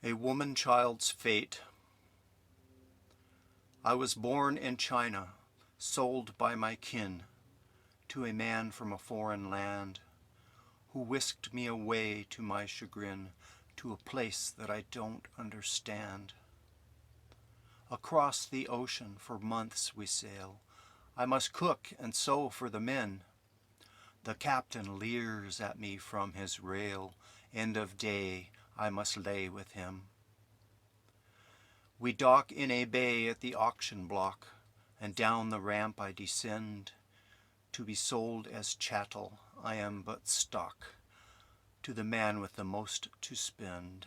A woman child's fate. I was born in China, sold by my kin to a man from a foreign land, who whisked me away to my chagrin to a place that I don't understand. Across the ocean for months we sail. I must cook and sew for the men. The captain leers at me from his rail. End of day, I must lay with him. We dock in a bay at the auction block, and down the ramp I descend. To be sold as chattel, I am but stock to the man with the most to spend.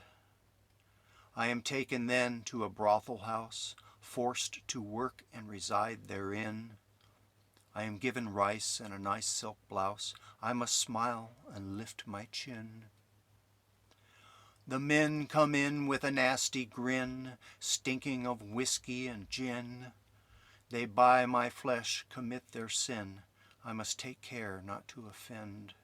I am taken then to a brothel house, forced to work and reside therein. I am given rice and a nice silk blouse. I must smile and lift my chin. The men come in with a nasty grin, stinking of whiskey and gin. They buy my flesh, commit their sin. I must take care not to offend.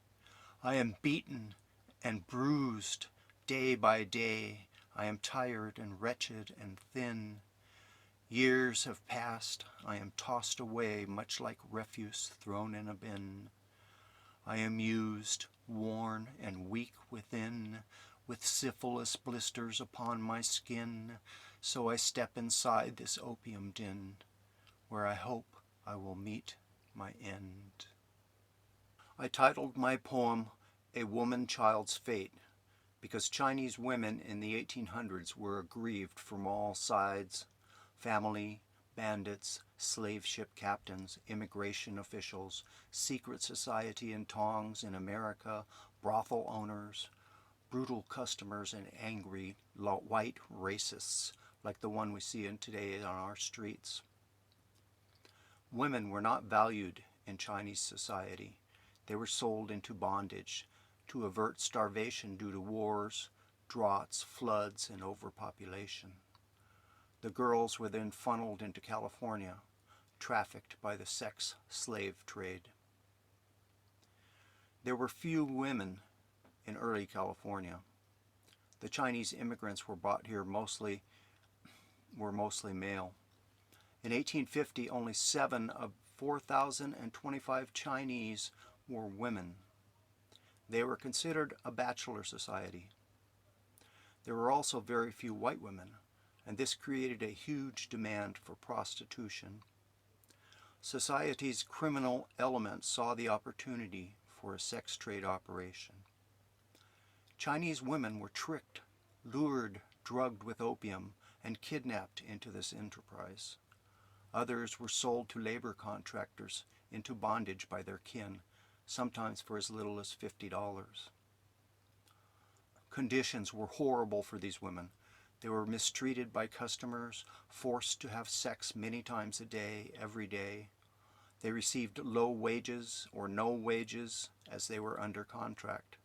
I am beaten and bruised day by day. I am tired and wretched and thin. Years have passed. I am tossed away, much like refuse thrown in a bin. I am used, worn and weak within, with syphilis blisters upon my skin. So I step inside this opium den, where I hope I will meet my end. I titled my poem A Woman Child's Fate because Chinese women in the 1800s were aggrieved from all sides: family, bandits, slave ship captains, immigration officials, secret society and tongs in America, brothel owners, brutal customers, and angry white racists like the one we see in today on our streets. Women were not valued in Chinese society. They were sold into bondage to avert starvation due to wars, droughts, floods, and overpopulation. The girls were then funneled into California, trafficked by the sex slave trade. There were few women in early California. The Chinese immigrants were brought here mostly male. In 1850, only 7 of 4,025 Chinese were women. They were considered a bachelor society. There were also very few white women, and this created a huge demand for prostitution. Society's criminal elements saw the opportunity for a sex trade operation. Chinese women were tricked, lured, drugged with opium, and kidnapped into this enterprise. Others were sold to labor contractors into bondage by their kin, sometimes for as little as $50. Conditions were horrible for these women. They were mistreated by customers, forced to have sex many times a day, every day. They received low wages or no wages as they were under contract.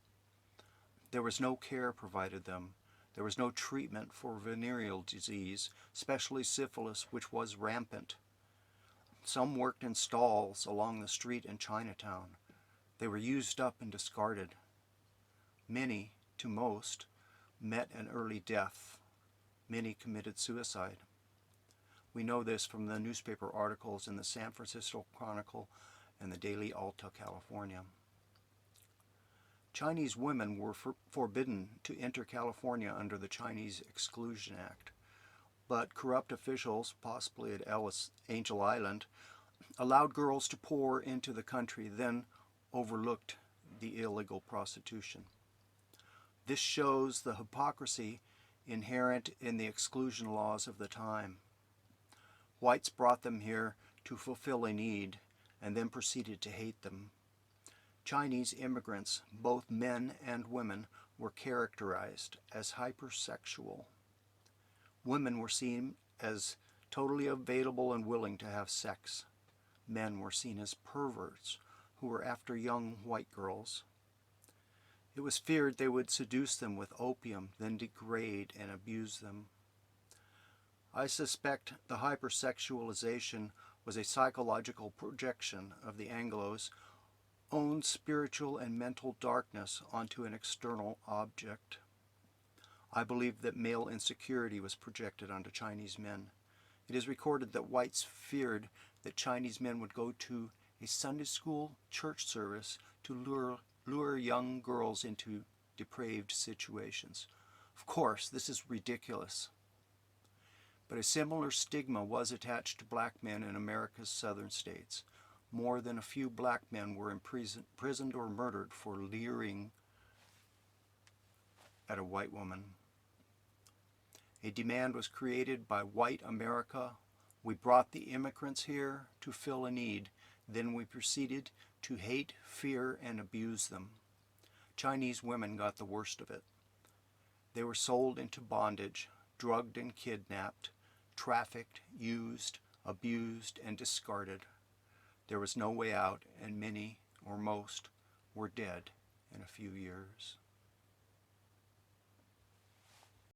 There was no care provided them. There was no treatment for venereal disease, especially syphilis, which was rampant. Some worked in stalls along the street in Chinatown. They were used up and discarded. Many, to most, met an early death. Many committed suicide. We know this from the newspaper articles in the San Francisco Chronicle and the Daily Alta, California. Chinese women were forbidden to enter California under the Chinese Exclusion Act, but corrupt officials, possibly at Angel Island, allowed girls to pour into the country, then overlooked the illegal prostitution. This shows the hypocrisy inherent in the exclusion laws of the time. Whites brought them here to fulfill a need and then proceeded to hate them. Chinese immigrants, both men and women, were characterized as hypersexual. Women were seen as totally available and willing to have sex. Men were seen as perverts who were after young white girls. It was feared they would seduce them with opium, then degrade and abuse them. I suspect the hypersexualization was a psychological projection of the Anglos' own spiritual and mental darkness onto an external object. I believe that male insecurity was projected onto Chinese men. It is recorded that whites feared that Chinese men would go to a Sunday school church service to lure young girls into depraved situations. Of course, this is ridiculous. But a similar stigma was attached to black men in America's southern states. More than a few black men were imprisoned or murdered for leering at a white woman. A demand was created by white America. We brought the immigrants here to fill a need. Then we proceeded to hate, fear, and abuse them. Chinese women got the worst of it. They were sold into bondage, drugged and kidnapped, trafficked, used, abused, and discarded. There was no way out, and many, or most, were dead in a few years.